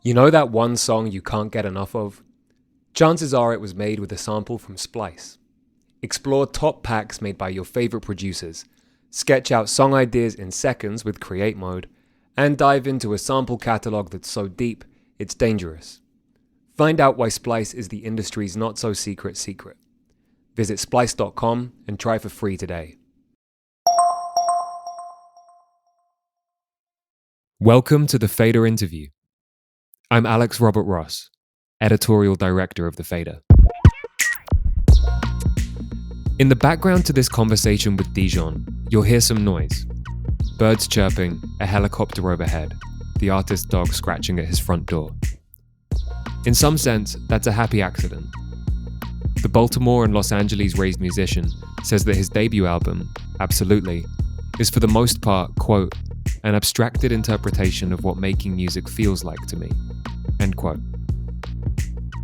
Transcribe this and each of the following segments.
You know that one song you can't get enough of? Chances are it was made with a sample from Splice. Explore top packs made by your favorite producers, sketch out song ideas in seconds with Create Mode, and dive into a sample catalog that's so deep, it's dangerous. Find out why Splice is the industry's not so secret secret. Visit splice.com and try for free today. Welcome to the Fader interview. I'm Alex Robert Ross, Editorial Director of The Fader. In the background to this conversation with Dijon, you'll hear some noise. Birds chirping, a helicopter overhead, the artist's dog scratching at his front door. In some sense, that's a happy accident. The Baltimore and Los Angeles-raised musician says that his debut album, Absolutely, is for the most part, quote, an abstracted interpretation of what making music feels like to me, end quote.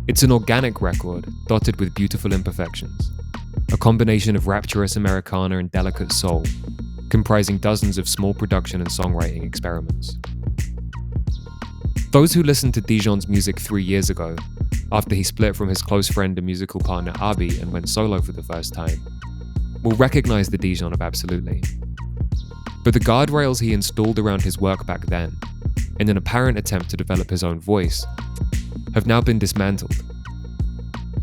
It's an organic record dotted with beautiful imperfections, a combination of rapturous Americana and delicate soul, comprising dozens of small production and songwriting experiments. Those who listened to Dijon's music 3 years ago, after he split from his close friend and musical partner Abi and went solo for the first time, will recognize the Dijon of Absolutely. But the guardrails he installed around his work back then, in an apparent attempt to develop his own voice, have now been dismantled.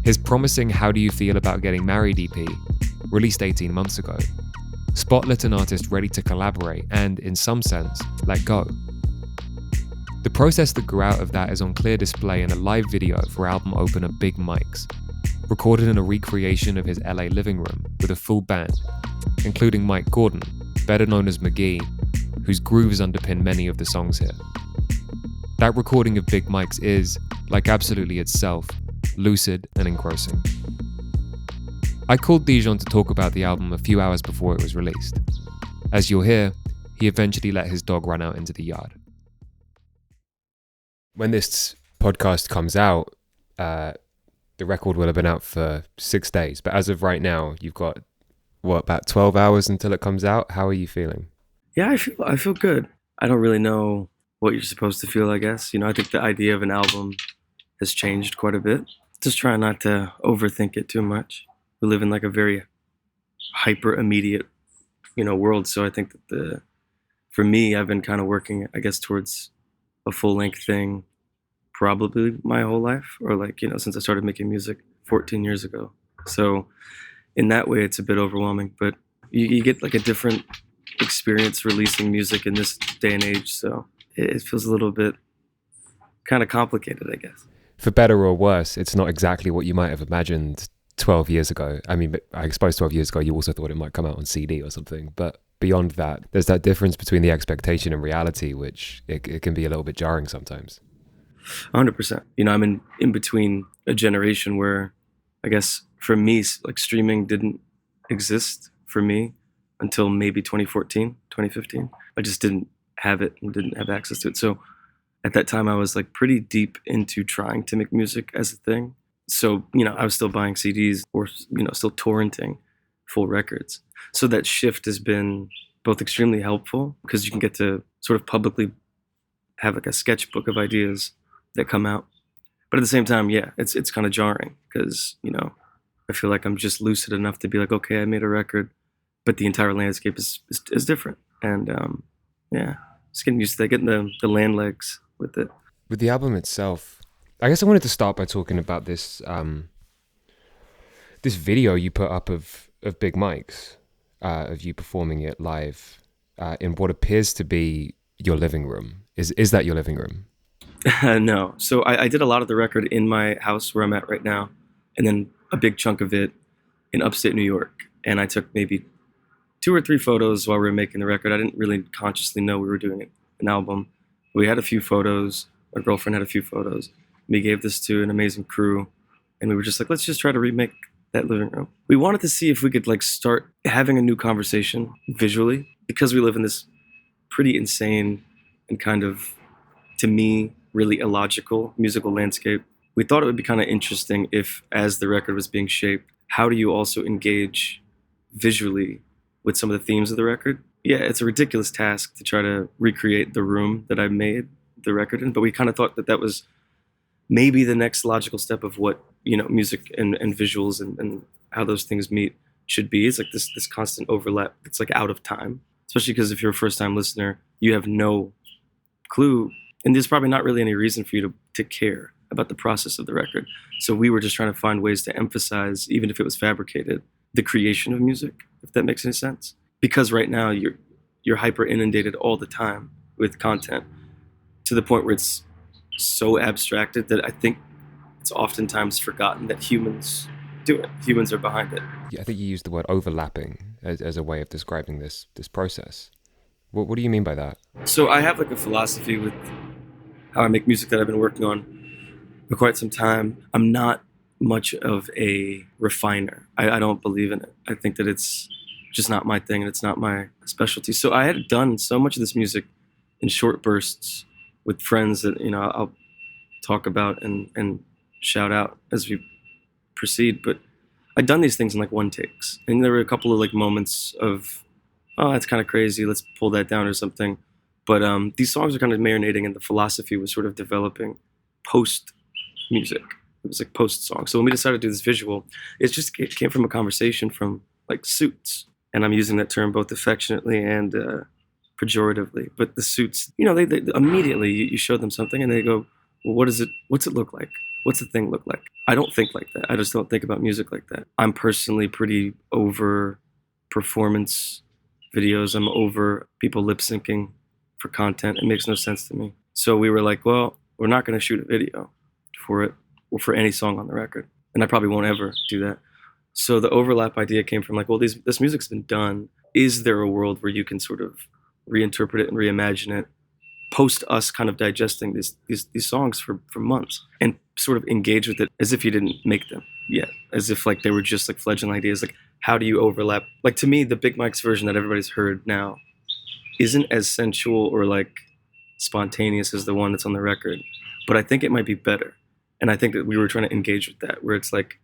His promising How Do You Feel About Getting Married EP, released 18 months ago, spotlit an artist ready to collaborate and, in some sense, let go. The process that grew out of that is on clear display in a live video for album opener Big Mike's, recorded in a recreation of his LA living room with a full band, including Mike Gordon, better known as McGee, whose grooves underpin many of the songs here. That recording of Big Mike's is, like Absolutely itself, lucid and engrossing. I called Dijon to talk about the album a few hours before it was released. As you'll hear, he eventually let his dog run out into the yard. When this podcast comes out, the record will have been out for 6 days, but as of right now, you've got about 12 hours until it comes out? How are you feeling? Yeah, I feel good. I don't really know what you're supposed to feel, I guess. I think the idea of an album has changed quite a bit. Just try not to overthink it too much. We live in like a very hyper immediate, world. So I think that for me, I've been kind of working, I guess, towards a full length thing probably my whole life, or since I started making music 14 years ago. So in that way, it's a bit overwhelming, but you get like a different experience releasing music in this day and age. So it feels a little bit kind of complicated, I guess. For better or worse, it's not exactly what you might have imagined 12 years ago. I mean, I suppose 12 years ago, you also thought it might come out on CD or something. But beyond that, there's that difference between the expectation and reality, which it can be a little bit jarring sometimes. 100%. I'm in between a generation where, I guess, for me, like streaming didn't exist for me until maybe 2014, 2015. I just didn't have it and didn't have access to it. So at that time, I was like pretty deep into trying to make music as a thing. So, I was still buying CDs or, still torrenting full records. So that shift has been both extremely helpful because you can get to sort of publicly have like a sketchbook of ideas that come out. But at the same time, yeah, it's kind of jarring because, I feel like I'm just lucid enough to be like, okay, I made a record, but the entire landscape is different. And yeah, just getting used to that, getting the land legs with it. With the album itself, I guess I wanted to start by talking about this this video you put up of Big Mike's, of you performing it live in what appears to be your living room. Is that your living room? No. So I did a lot of the record in my house where I'm at right now, and then a big chunk of it in upstate New York. And I took maybe 2 or 3 photos while we were making the record. I didn't really consciously know we were doing an album. We had a few photos. My girlfriend had a few photos. We gave this to an amazing crew, and we were just like, let's just try to remake that living room. We wanted to see if we could like start having a new conversation visually, because we live in this pretty insane and kind of, to me, really illogical musical landscape. We thought it would be kind of interesting if, as the record was being shaped, how do you also engage visually with some of the themes of the record? Yeah, it's a ridiculous task to try to recreate the room that I made, the record in, but we kind of thought that that was maybe the next logical step of what, you know, music and visuals and how those things meet should be. It's like this constant overlap. It's like out of time, especially because if you're a first time listener, you have no clue, and there's probably not really any reason for you to care about the process of the record. So we were just trying to find ways to emphasize, even if it was fabricated, the creation of music, if that makes any sense. Because right now you're hyper inundated all the time with content to the point where it's so abstracted that I think it's oftentimes forgotten that humans do it. Humans are behind it. Yeah, I think you used the word overlapping as a way of describing this process. What do you mean by that? So I have like a philosophy with how I make music that I've been working on for quite some time. I'm not much of a refiner. I don't believe in it. I think that it's just not my thing and it's not my specialty. So I had done so much of this music in short bursts with friends that, you know, I'll talk about and shout out as we proceed. But I'd done these things in like one takes. And there were a couple of like moments of, oh, that's kind of crazy, let's pull that down or something. But these songs are kind of marinating and the philosophy was sort of developing post music. It was like post song. So when we decided to do this visual, it came from a conversation from like Suits. And I'm using that term both affectionately and pejoratively. But the Suits, you know, they immediately you show them something and they go, well, what's it look like? What's the thing look like? I don't think like that. I just don't think about music like that. I'm personally pretty over performance videos. I'm over people lip syncing for content. It makes no sense to me. So we were like, well, we're not going to shoot a video for it or for any song on the record. And I probably won't ever do that. So the overlap idea came from like, well, this music's been done. Is there a world where you can sort of reinterpret it and reimagine it post us kind of digesting these songs for months and sort of engage with it as if you didn't make them yet, as if like they were just like fledgling ideas. Like, how do you overlap? Like, to me, the Big Mike's version that everybody's heard now isn't as sensual or like spontaneous as the one that's on the record, but I think it might be better. And I think that we were trying to engage with that, where it's like,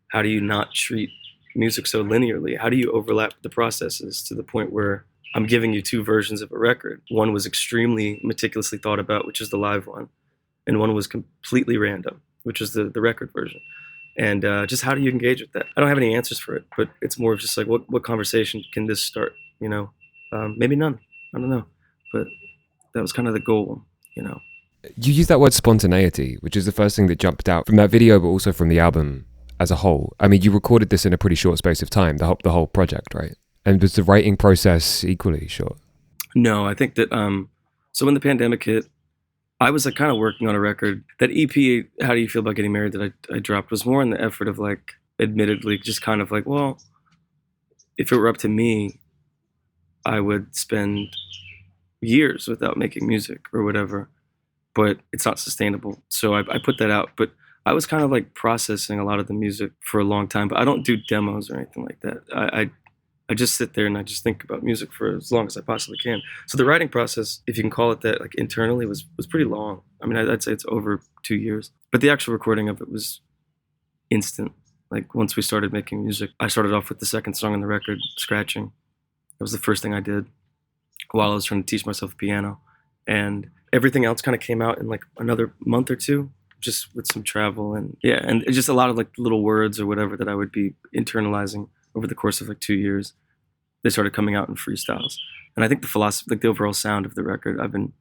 how do you not treat music so linearly? How do you overlap the processes to the point where I'm giving you two versions of a record? One was extremely meticulously thought about, which is the live one, and one was completely random, which is the record version. And just how do you engage with that? I don't have any answers for it, but it's more of just like, what conversation can this start? You know, maybe none. I don't know, but that was kind of the goal. You know, You use that word spontaneity, which is the first thing that jumped out from that video, but also from the album as a whole. I mean, you recorded this in a pretty short space of time, the whole project, right? And was the writing process equally short? No, I think that so when the pandemic hit, I was like kind of working on a record. That EP, How Do You Feel About Getting Married, that I dropped was more in the effort of like, admittedly, just kind of like, well, if it were up to me, I would spend years without making music or whatever, but it's not sustainable. So I put that out. But I was kind of like processing a lot of the music for a long time, but I don't do demos or anything like that. I just sit there and I just think about music for as long as I possibly can. So the writing process, if you can call it that, like internally was pretty long. I mean, I'd say it's over 2 years, but the actual recording of it was instant. Like once we started making music, I started off with the second song on the record, scratching. That was the first thing I did while I was trying to teach myself piano. And everything else kind of came out in like another month or two, just with some travel and yeah, and just a lot of like little words or whatever that I would be internalizing over the course of like 2 years. They started coming out in freestyles. And I think the philosophy, like the overall sound of the record, I've been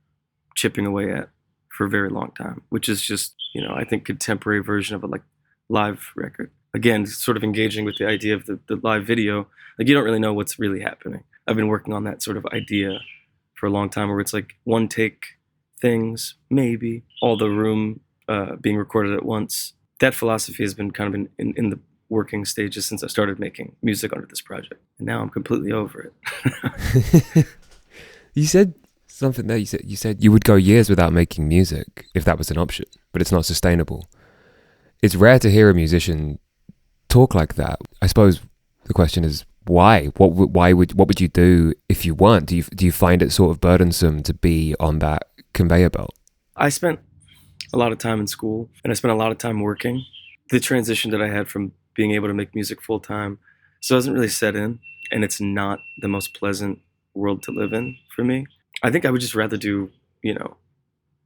chipping away at for a very long time, which is just, you know, I think contemporary version of a like live record. Again, sort of engaging with the idea of the live video. Like you don't really know what's really happening. I've been working on that sort of idea for a long time where it's like one take things, maybe all the room being recorded at once. That philosophy has been kind of in the working stages since I started making music under this project. And now I'm completely over it. You said something there. You said you would go years without making music if that was an option, but it's not sustainable. It's rare to hear a musician talk like that. I suppose the question is why? What would you do if you weren't? Do you find it sort of burdensome to be on that conveyor belt? I spent a lot of time in school and I spent a lot of time working. The transition that I had from being able to make music full time so it doesn't really set in, and it's not the most pleasant world to live in for me. I think I would just rather do, you know,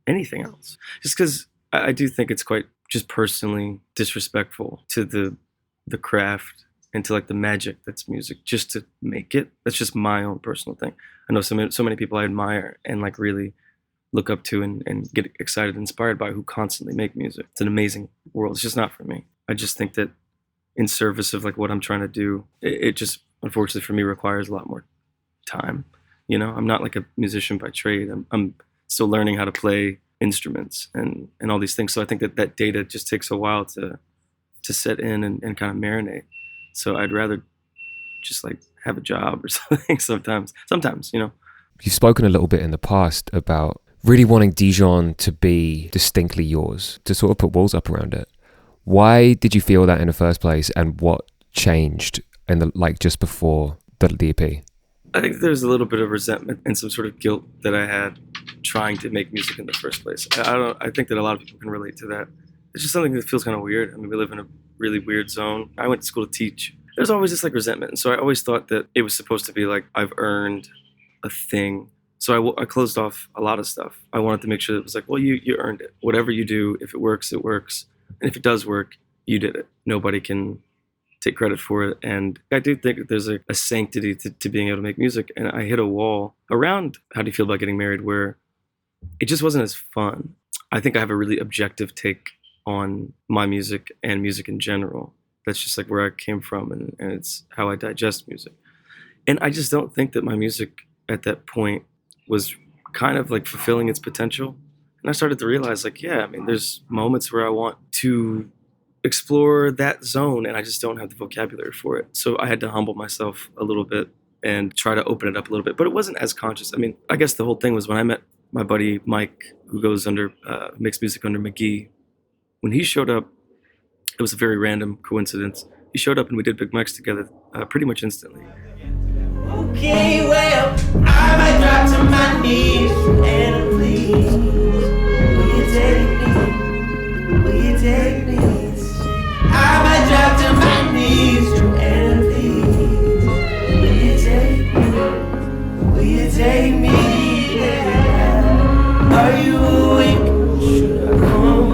anything else. Just because I do think it's quite just personally disrespectful to the craft and to like the magic that's music just to make it. That's just my own personal thing. I know so many people I admire and like really look up to and get excited and inspired by who constantly make music. It's an amazing world. It's just not for me. I just think that in service of like what I'm trying to do, it just unfortunately for me requires a lot more time. You know, I'm not like a musician by trade. I'm still learning how to play instruments and all these things. So I think that data just takes a while to set in and kind of marinate. So I'd rather just like have a job or something sometimes, you know. You've spoken a little bit in the past about really wanting Dijon to be distinctly yours, to sort of put walls up around it. Why did you feel that in the first place, and what changed in the like just before the EP? I think there's a little bit of resentment and some sort of guilt that I had trying to make music in the first place. I think that a lot of people can relate to that. It's just something that feels kind of weird. I mean, we live in a really weird zone. I went to school to teach. There's always this like resentment. And so I always thought that it was supposed to be like, I've earned a thing. So I closed off a lot of stuff. I wanted to make sure that it was like, well, you earned it. Whatever you do, if it works, it works. And if it does work, you did it. Nobody can take credit for it. And I do think that there's a sanctity to being able to make music. And I hit a wall around How Do You Feel About Getting Married, where it just wasn't as fun. I think I have a really objective take on my music and music in general. That's just like where I came from, and it's how I digest music. And I just don't think that my music at that point was kind of like fulfilling its potential. And I started to realize like, yeah, I mean, there's moments where I want to explore that zone and I just don't have the vocabulary for it. So I had to humble myself a little bit and try to open it up a little bit, but it wasn't as conscious. I mean, I guess the whole thing was when I met my buddy Mike, who goes under, makes music under McGee. When he showed up, it was a very random coincidence. He showed up and we did Big Mics together pretty much instantly. Okay, well, I might drop to my knees and please, will you take me? Will you take me? I might drop to my knees and please, will you take me? Will you take me? Yeah. Are you awake? Should I come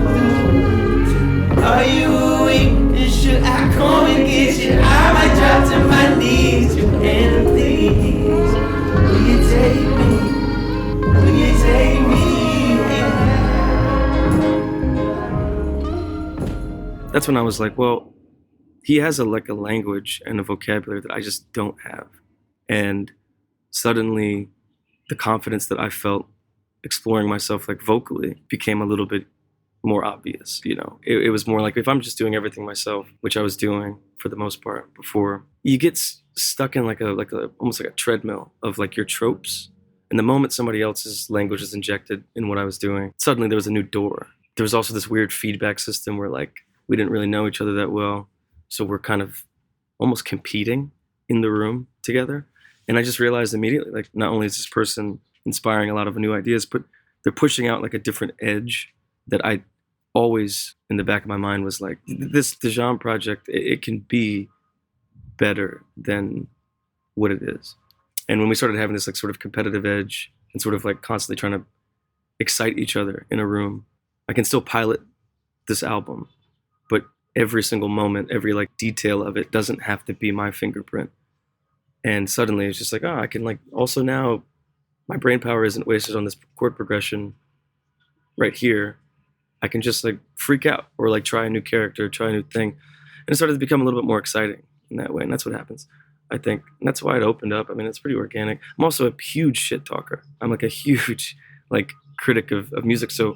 through? Are you awake? Should I come and get you? I might drop to my knees and please, will you take me? Will you take me? Yeah. That's when I was like, well, he has a language and a vocabulary that I just don't have. And suddenly the confidence that I felt exploring myself like vocally became a little bit more obvious, you know. It was more like if I'm just doing everything myself, which I was doing for the most part before, you get stuck in like a almost like a treadmill of like your tropes. And the moment somebody else's language is injected in what I was doing, suddenly there was a new door. There was also this weird feedback system where like we didn't really know each other that well, so we're kind of almost competing in the room together. And I just realized immediately, like, not only is this person inspiring a lot of new ideas, but they're pushing out like a different edge that I always in the back of my mind was like, this Dijon project, it can be better than what it is. And when we started having this like sort of competitive edge and sort of like constantly trying to excite each other in a room, I can still pilot this album, but every single moment, every like detail of it doesn't have to be my fingerprint. And suddenly it's just like, oh, I can like also now my brain power isn't wasted on this chord progression right here. I can just like freak out or like try a new character, try a new thing. And it started to become a little bit more exciting in that way. And that's what happens, I think. And that's why it opened up. I mean, it's pretty organic. I'm also a huge shit talker. I'm like a huge like critic of music. So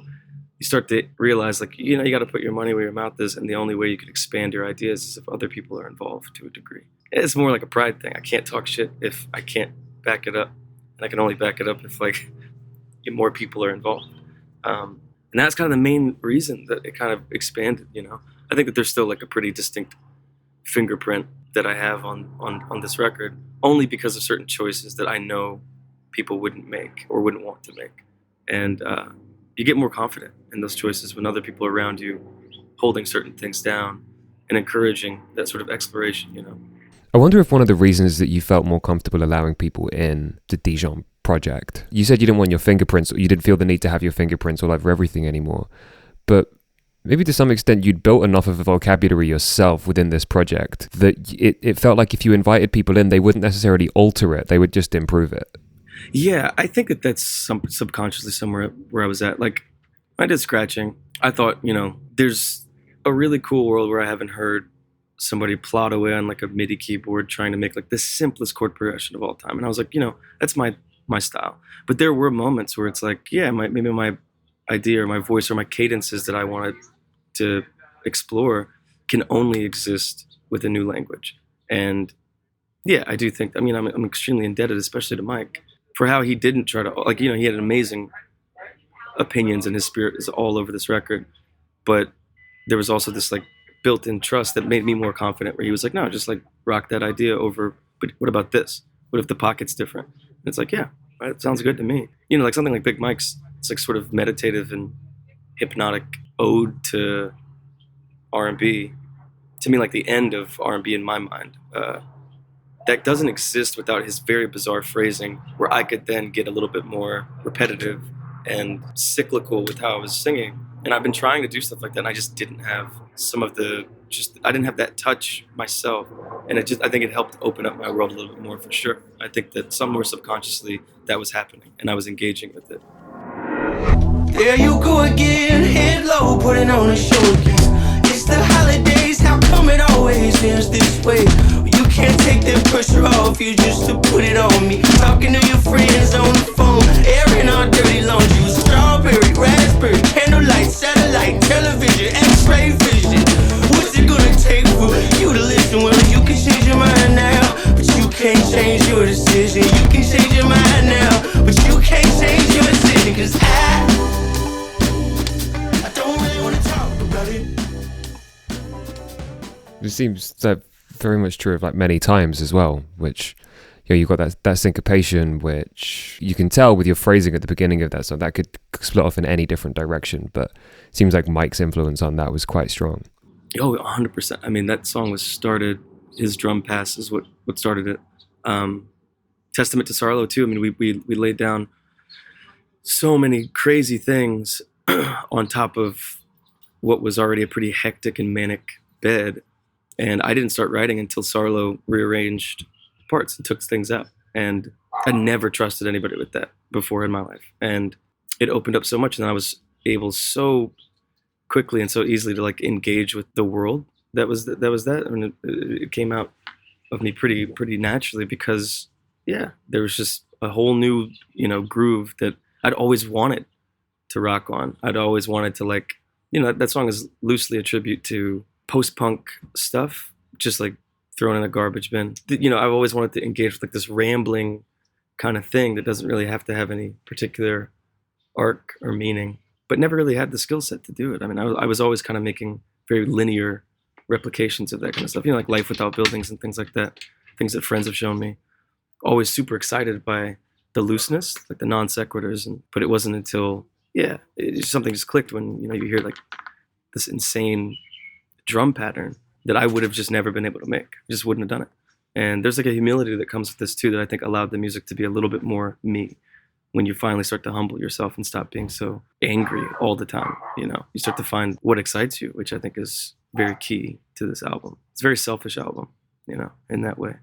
you start to realize like, you know, you got to put your money where your mouth is. And the only way you can expand your ideas is if other people are involved to a degree. It's more like a pride thing. I can't talk shit if I can't back it up. And I can only back it up if like more people are involved. And that's kind of the main reason that it kind of expanded, you know. I think that there's still like a pretty distinct fingerprint that I have on this record, only because of certain choices that I know people wouldn't make or wouldn't want to make. And you get more confident in those choices when other people are around you holding certain things down and encouraging that sort of exploration, you know. I wonder if one of the reasons that you felt more comfortable allowing people in the Dijon project. You said you didn't want your fingerprints, or you didn't feel the need to have your fingerprints all over everything anymore. But maybe to some extent you'd built enough of a vocabulary yourself within this project that it felt like if you invited people in, they wouldn't necessarily alter it, they would just improve it. Yeah, I think that's subconsciously somewhere where I was at. Like, I did scratching. I thought, there's a really cool world where I haven't heard somebody plot away on like a MIDI keyboard trying to make like the simplest chord progression of all time. And I was like, that's my style. But there were moments where it's like, yeah, maybe my idea or my voice or my cadences that I wanted to explore can only exist with a new language. And yeah, I do think, I'm extremely indebted, especially to Mike, for how he didn't try to, like, he had amazing opinions and his spirit is all over this record. But there was also this like built-in trust that made me more confident, where he was like, no, just like rock that idea over, but what about this? What if the pocket's different? And it's like, yeah, it sounds good to me. Like something like Big Mike's, it's like sort of meditative and hypnotic ode to R&B. To me, like the end of R&B in my mind. That doesn't exist without his very bizarre phrasing, where I could then get a little bit more repetitive and cyclical with how I was singing. And I've been trying to do stuff like that, and I just didn't have I didn't have that touch myself. And I think it helped open up my world a little bit more, for sure. I think that somewhere subconsciously that was happening, and I was engaging with it. There you go again, head low, putting on a show again. It's the holidays, how come it always ends this way? You can't take that pressure off you just to put it on me. Talking to your friends on the phone, airing our dirty laundry with strawberry, raspberry, candlelight, satellite, television, x-ray vision. What's it gonna take for you to listen? Well, you can change your mind now, but you can't change your decision. You can change your mind now, but you can't change your decision. Cause I don't really wanna talk about it. It seems that very much true of like many times as well, which you've got that syncopation, which you can tell with your phrasing at the beginning of that song that could split off in any different direction, but it seems like Mike's influence on that was quite strong. Oh, 100%. That song was started, his drum pass is what started it. Testament to Sarlo too. We laid down so many crazy things on top of what was already a pretty hectic and manic bed. And I didn't start writing until Sarlo rearranged parts and took things out. And I never trusted anybody with that before in my life. And it opened up so much, and I was able so quickly and so easily to like engage with the world. That was that. It came out of me pretty naturally, because yeah, there was just a whole new, groove that I'd always wanted to rock on. I'd always wanted to like, that song is loosely a tribute to post-punk stuff, just like thrown in a garbage bin. I've always wanted to engage with like this rambling kind of thing that doesn't really have to have any particular arc or meaning, but never really had the skill set to do it. I was always kind of making very linear replications of that kind of stuff, like Life Without Buildings and things like that, things that friends have shown me. Always super excited by the looseness, like the non sequiturs, but it wasn't until, something just clicked when, you hear like this insane drum pattern that I would have just never been able to make. Just wouldn't have done it. And there's like a humility that comes with this too, that I think allowed the music to be a little bit more me. When you finally start to humble yourself and stop being so angry all the time, you start to find what excites you, which I think is very key to this album. It's a very selfish album, in that way.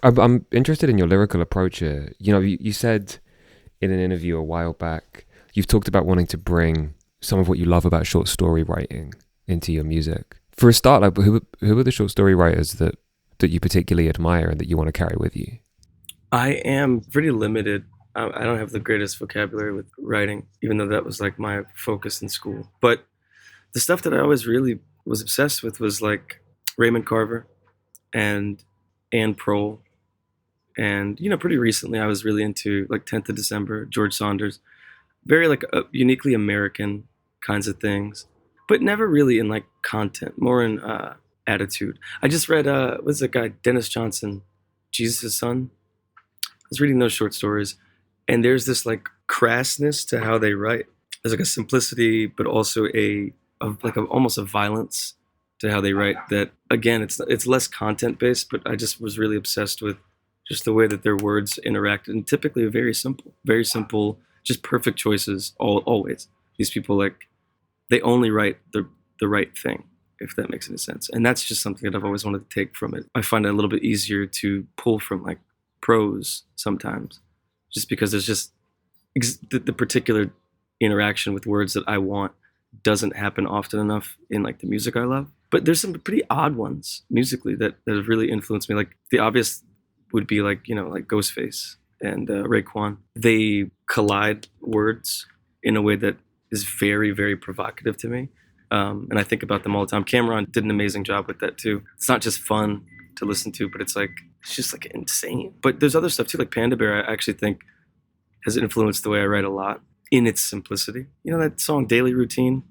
I'm interested in your lyrical approach here. You said in an interview a while back, you've talked about wanting to bring some of what you love about short story writing into your music. For a start, like, who are the short story writers that you particularly admire and that you want to carry with you? I am pretty limited. I don't have the greatest vocabulary with writing, even though that was like my focus in school. But the stuff that I always really was obsessed with was like Raymond Carver and Ann Prohl. And, pretty recently I was really into like 10th of December, George Saunders, very like uniquely American kinds of things, but never really in like content, more in attitude. I just read, what's that guy, Dennis Johnson, Jesus' Son? I was reading those short stories, and there's this like crassness to how they write. There's like a simplicity, but also almost a violence to how they write that, again, it's less content based, but I just was really obsessed with just the way that their words interacted, and typically very simple, just perfect choices always. These people, like, they only write the right thing, if that makes any sense. And that's just something that I've always wanted to take from it. I find it a little bit easier to pull from like prose sometimes, just because there's just the particular interaction with words that I want doesn't happen often enough in like the music I love. But there's some pretty odd ones musically that have really influenced me. Like the obvious would be like, you know, like Ghostface and Raekwon. They collide words in a way that is very, very provocative to me. And I think about them all the time. Cameron did an amazing job with that too. It's not just fun to listen to, but it's just like insane. But there's other stuff too, like Panda Bear, I actually think has influenced the way I write a lot in its simplicity. You know that song Daily Routine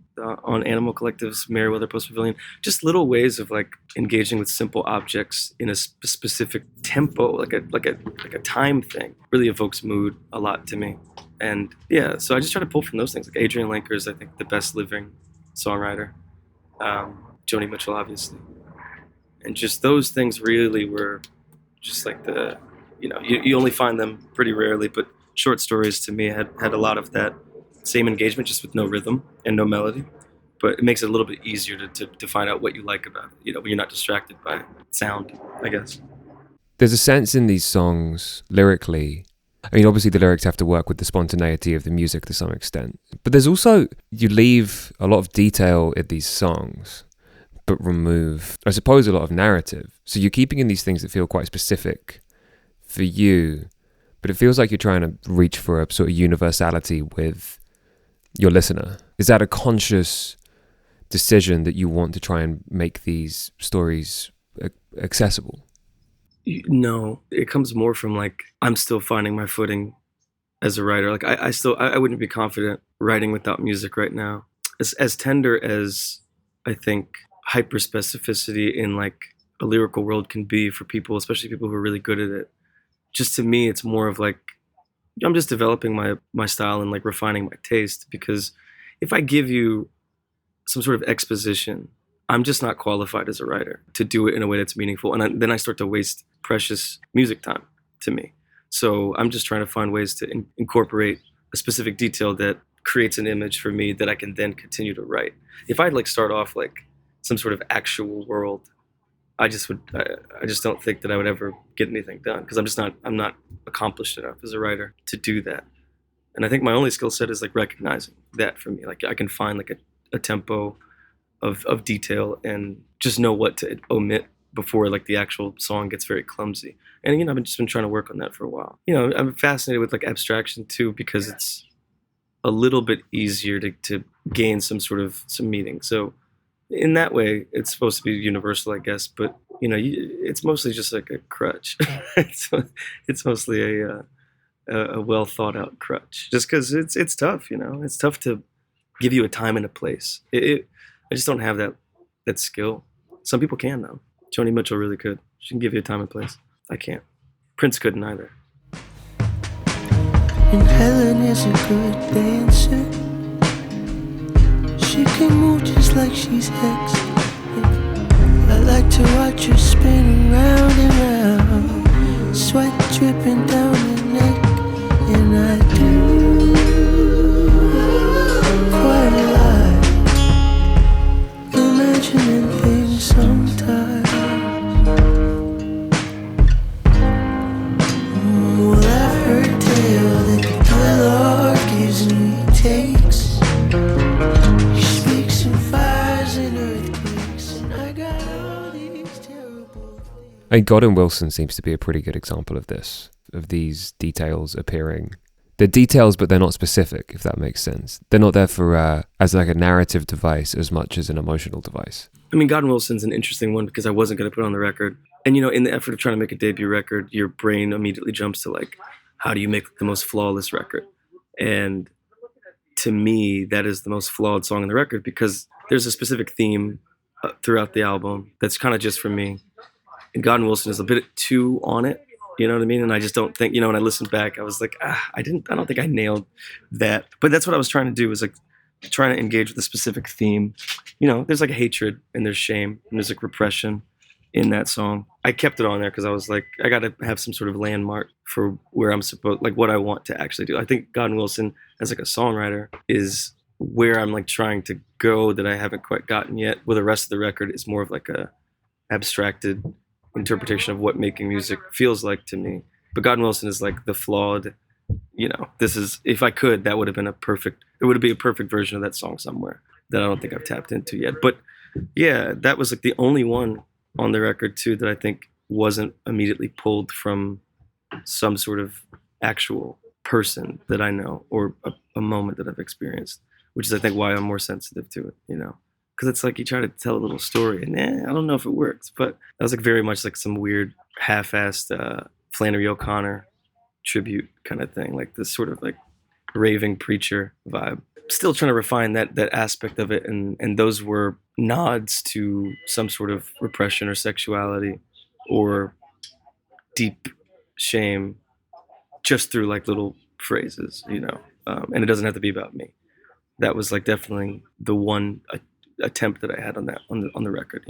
on Animal Collective's Merriweather Post Pavilion? Just little ways of like engaging with simple objects in a specific tempo, like a time thing, really evokes mood a lot to me. And yeah, so I just try to pull from those things. Like Adrian Lenker is, I think, the best living songwriter. Joni Mitchell, obviously. And just those things really were just like you only find them pretty rarely, but short stories to me had a lot of that same engagement, just with no rhythm and no melody. But it makes it a little bit easier to find out what you like about it, when you're not distracted by sound, I guess. There's a sense in these songs, lyrically, I mean, obviously the lyrics have to work with the spontaneity of the music to some extent, but there's also, you leave a lot of detail in these songs, but remove, I suppose, a lot of narrative. So you're keeping in these things that feel quite specific for you, but it feels like you're trying to reach for a sort of universality with your listener. Is that a conscious decision that you want to try and make these stories accessible? No, it comes more from like, I'm still finding my footing as a writer. Like I wouldn't be confident writing without music right now. As tender as I think hyper-specificity in like a lyrical world can be for people, especially people who are really good at it. Just to me, it's more of like, I'm just developing my style and like refining my taste, because if I give you some sort of exposition, I'm just not qualified as a writer to do it in a way that's meaningful. And then I start to waste precious music time to me. So I'm just trying to find ways to incorporate a specific detail that creates an image for me that I can then continue to write. If I'd like start off like some sort of actual world, I just don't think that I would ever get anything done, because I'm not accomplished enough as a writer to do that. And I think my only skill set is like recognizing that for me. Like I can find like a tempo of detail and just know what to omit before like the actual song gets very clumsy. And I've just been trying to work on that for a while. I'm fascinated with like abstraction too, because it's a little bit easier to gain some meaning. So in that way, it's supposed to be universal, I guess. But it's mostly just like a crutch. It's mostly a well thought out crutch, just because it's tough. It's tough to give you a time and a place. I just don't have that skill. Some people can though. Joni Mitchell really could. She can give you a time and place. I can't. Prince couldn't either. And Helen is a good dancer. She can move just like she's hexed. I like to watch her spinning round and round, sweat dripping down her neck, and I do quite a lot, imagining things sometimes. Well, I've heard tale that the Lord gives me takes. Gordon Wilson seems to be a pretty good example of this, of these details appearing. They're details, but they're not specific, if that makes sense. They're not there for as like a narrative device as much as an emotional device. I mean, Gordon Wilson's an interesting one because I wasn't going to put it on the record. And, in the effort of trying to make a debut record, your brain immediately jumps to like, how do you make the most flawless record? And to me, that is the most flawed song on the record, because there's a specific theme throughout the album that's kind of just for me. And Gordon Wilson is a bit too on it, you know what I mean? And I just don't think, when I listened back, I was like, I don't think I nailed that. But that's what I was trying to do, is like trying to engage with a specific theme. There's like a hatred and there's shame and there's like repression in that song. I kept it on there because I was like, I got to have some sort of landmark for where I'm supposed, like what I want to actually do. I think God and Wilson as like a songwriter is where I'm like trying to go that I haven't quite gotten yet. Where the rest of the record is more of like a abstracted interpretation of what making music feels like to me. But God and Wilson is like the flawed, this is, if I could, that would have been it would be a perfect version of that song somewhere that I don't think I've tapped into yet. But yeah, that was like the only one on the record too that I think wasn't immediately pulled from some sort of actual person that I know or a moment that I've experienced, which is I think why I'm more sensitive to it, because it's like you try to tell a little story and I don't know if it works. But that was like very much like some weird half-assed Flannery O'Connor tribute kind of thing, like this sort of like raving preacher vibe. Still trying to refine that aspect of it, and those were nods to some sort of repression or sexuality or deep shame just through like little phrases, and it doesn't have to be about me. That was like definitely the one attempt that I had on that on the record.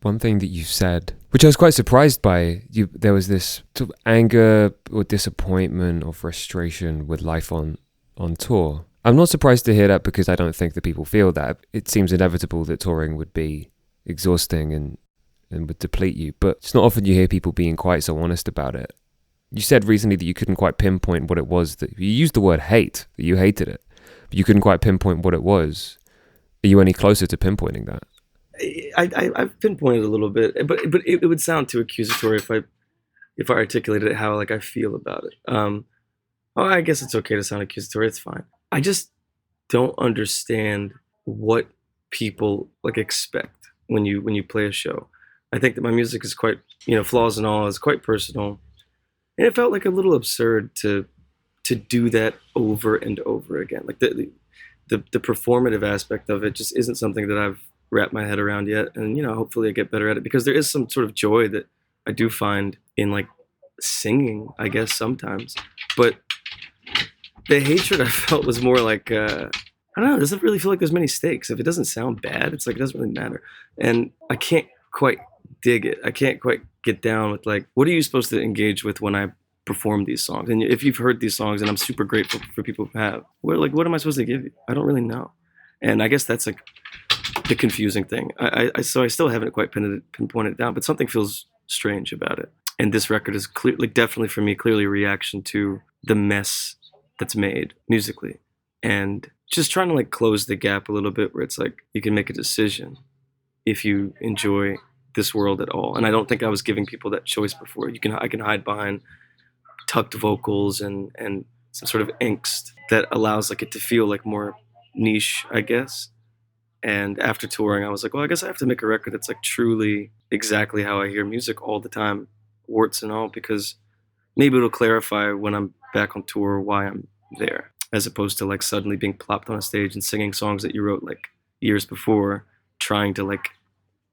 One thing that you said, which I was quite surprised by, there was this sort of anger or disappointment or frustration with life on tour. I'm not surprised to hear that because I don't think that people feel that. It seems inevitable that touring would be exhausting and would deplete you, but it's not often you hear people being quite so honest about it. You said recently that you couldn't quite pinpoint what it was that you used the word hate, that you hated it, but you couldn't quite pinpoint what it was. Are you any closer to pinpointing that? I've pinpointed a little bit, but it would sound too accusatory if I articulated it how like I feel about it. I guess it's okay to sound accusatory. It's fine. I just don't understand what people like expect when you play a show. I think that my music is quite, flaws and all, is quite personal, and it felt like a little absurd to do that over and over again. Like the performative aspect of it just isn't something that I've wrapped my head around yet, and hopefully I get better at it, because there is some sort of joy that I do find in like singing, I guess sometimes, but the hatred I felt was more like, I don't know, it doesn't really feel like there's many stakes. If it doesn't sound bad, it's like, it doesn't really matter. And I can't quite dig it. I can't quite get down with like, what are you supposed to engage with when I perform these songs? And if you've heard these songs, and I'm super grateful for people who have, what am I supposed to give you? I don't really know. And I guess that's like the confusing thing. So I still haven't quite pinpointed it down, but something feels strange about it. And this record is definitely for me, clearly a reaction to the mess that's made musically, and just trying to like close the gap a little bit where it's like you can make a decision if you enjoy this world at all. And I don't think I was giving people that choice before. I can hide behind tucked vocals and some sort of angst that allows like it to feel like more niche, I guess. And after touring, I was like, well, I guess I have to make a record that's like truly exactly how I hear music all the time, warts and all, because maybe it'll clarify when I'm back on tour why I'm there, as opposed to like suddenly being plopped on a stage and singing songs that you wrote like years before, trying to like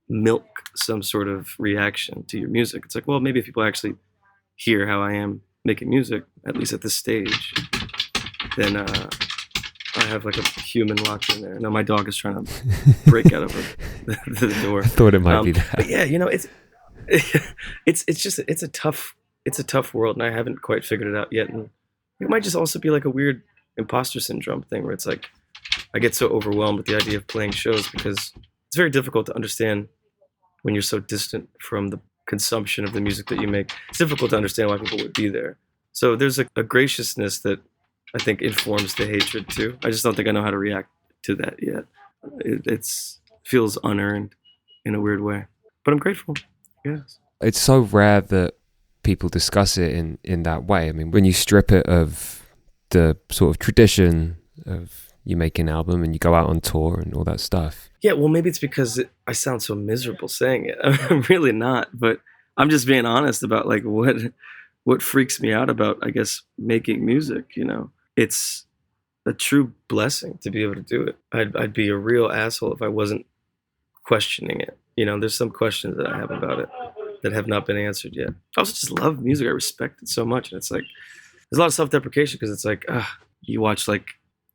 milk some sort of reaction to your music. It's like, well, maybe if people actually hear how I am making music, at least at this stage, then I have like a human locked in there. No, my dog is trying to break out of the door. I thought it might be that. But yeah, it's a tough world, and I haven't quite figured it out yet. And it might just also be like a weird imposter syndrome thing where it's like I get so overwhelmed with the idea of playing shows, because it's very difficult to understand when you're so distant from the consumption of the music that you make. It's difficult to understand why people would be there. So there's a graciousness that I think informs the hatred too. I just don't think I know how to react to that yet. It feels unearned in a weird way, but I'm grateful. Yes. It's so rare that people discuss it in that way. I mean, when you strip it of the sort of tradition of you make an album and you go out on tour and all that stuff. Yeah, well, maybe it's because I sound so miserable saying it. I'm really not, but I'm just being honest about like what freaks me out about, I guess, making music. It's a true blessing to be able to do it. I'd be a real asshole if I wasn't questioning it. There's some questions that I have about it that have not been answered yet. I also just love music. I respect it so much. And it's like, there's a lot of self-deprecation because it's like, you watch like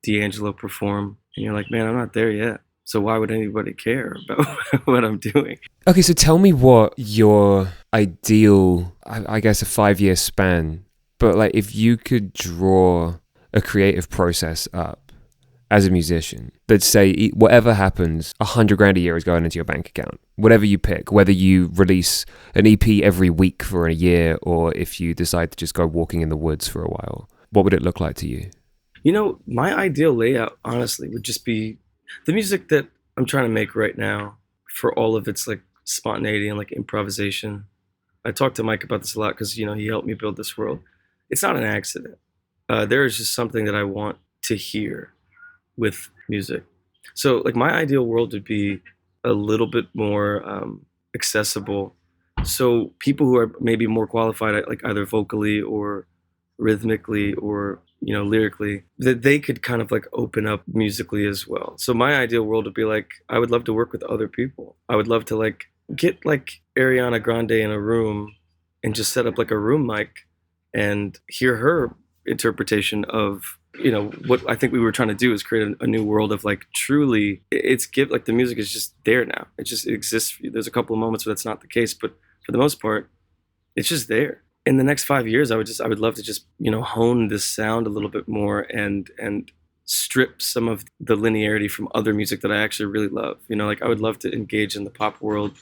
D'Angelo perform and you're like, man, I'm not there yet. So why would anybody care about what I'm doing? Okay, so tell me what your ideal, I guess, a 5-year span, but like if you could draw a creative process up as a musician that say whatever happens, 100 grand a year is going into your bank account, whatever you pick, whether you release an EP every week for a year or if you decide to just go walking in the woods for a while, what would it look like to you? You know, my ideal layout, honestly, would just be the music that I'm trying to make right now for all of its like spontaneity and like improvisation. I talked to Mike about this a lot because, you know, he helped me build this world. It's not an accident. There is just something that I want to hear with music. So like my ideal world would be a little bit more accessible. So people who are maybe more qualified, like either vocally or rhythmically or, you know, lyrically, that they could kind of like open up musically as well. So my ideal world would be like, I would love to work with other people. I would love to like get like Ariana Grande in a room and just set up like a room mic and hear her interpretation of, you know, what I think we were trying to do is create a new world of like truly it's give like the music is just there now. It exists. There's a couple of moments where that's not the case, but for the most part, it's just there. In the next 5 years, I would love to just, you know, hone this sound a little bit more and strip some of the linearity from other music that I actually really love. You know, like I would love to engage in the pop world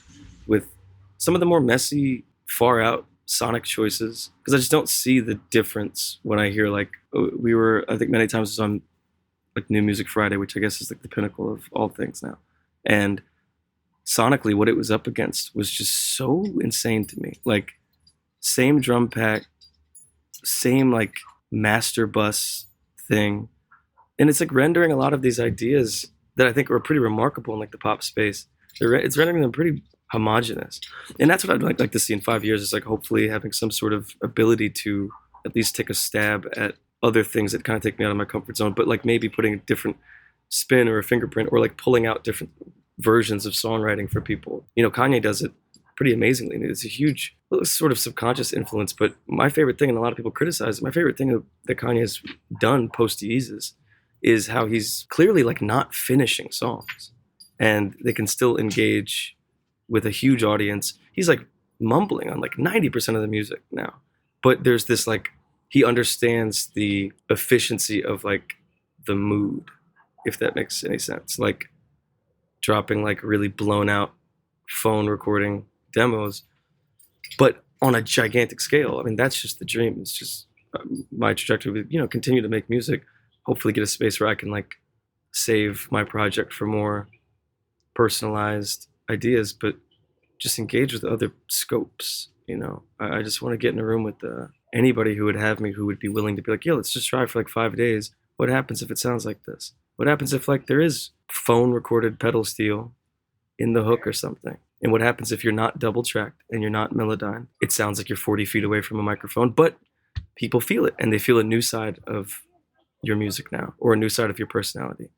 with some of the more messy, far out sonic choices because I just don't see the difference when I hear like I think many times on like New Music Friday, which I guess is like the pinnacle of all things now. And sonically, what it was up against was just so insane to me. Like same drum pack, same like master bus thing. And it's like rendering a lot of these ideas that I think are pretty remarkable in like the pop space. It's rendering them pretty homogenous. And that's what I'd like to see in 5 years is like hopefully having some sort of ability to at least take a stab at other things that kind of take me out of my comfort zone, but like maybe putting a different spin or a fingerprint or like pulling out different versions of songwriting for people. You know, Kanye does it pretty amazingly. It's a huge sort of subconscious influence, but my favorite thing, and a lot of people criticize it, my favorite thing that Kanye has done post Yeezus is how he's clearly like not finishing songs and they can still engage with a huge audience. He's like mumbling on like 90% of the music now, but there's this like, he understands the efficiency of like the mood, if that makes any sense. Like dropping like really blown out phone recording demos, but on a gigantic scale. I mean, that's just the dream. It's just my trajectory would, you know, continue to make music, hopefully get a space where I can like save my project for more personalized ideas, but just engage with other scopes. You know, I just want to get in a room with anybody who would have me, who would be willing to be like, yeah, let's just try for like 5 days. What happens if it sounds like this? What happens if like there is phone recorded pedal steel in the hook or something? And what happens if you're not double tracked and you're not Melodyne? It sounds like you're 40 feet away from a microphone, but people feel it and they feel a new side of your music now, or a new side of your personality.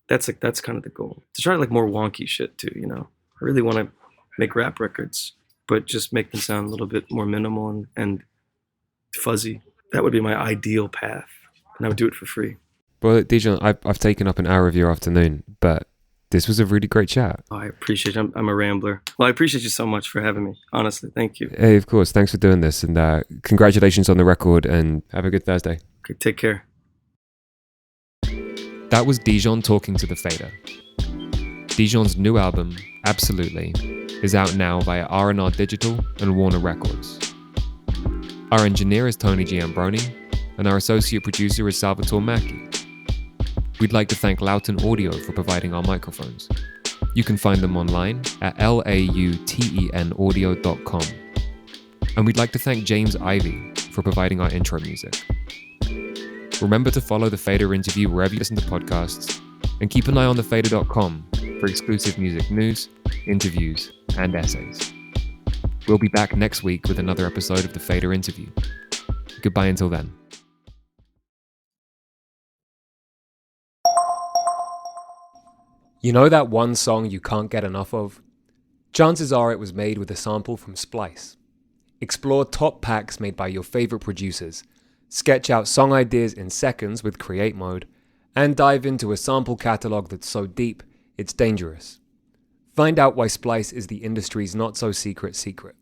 That's kind of the goal. To try like more wonky shit too, you know. I really want to make rap records, but just make them sound a little bit more minimal and fuzzy. That would be my ideal path, and I would do it for free. Well, Dijon, I've taken up an hour of your afternoon, but this was a really great chat. Oh, I appreciate it. I'm a rambler. Well, I appreciate you so much for having me. Honestly, thank you. Hey, of course. Thanks for doing this, and congratulations on the record, and have a good Thursday. Okay, take care. That was Dijon talking to The Fader. Dijon's new album, Absolutely, is out now via R&R Digital and Warner Records. Our engineer is Tony Giambroni, and our associate producer is Salvatore Macchi. We'd like to thank Lauten Audio for providing our microphones. You can find them online at lautenaudio.com. And we'd like to thank James Ivey for providing our intro music. Remember to follow The Fader Interview wherever you listen to podcasts, and keep an eye on thefader.com for exclusive music news, interviews, and essays. We'll be back next week with another episode of The Fader Interview. Goodbye until then. You know that one song you can't get enough of? Chances are it was made with a sample from Splice. Explore top packs made by your favorite producers, sketch out song ideas in seconds with Create Mode, and dive into a sample catalog that's so deep It's dangerous. Find out why Splice is the industry's not-so-secret secret.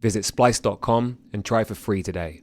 Visit splice.com and try for free today.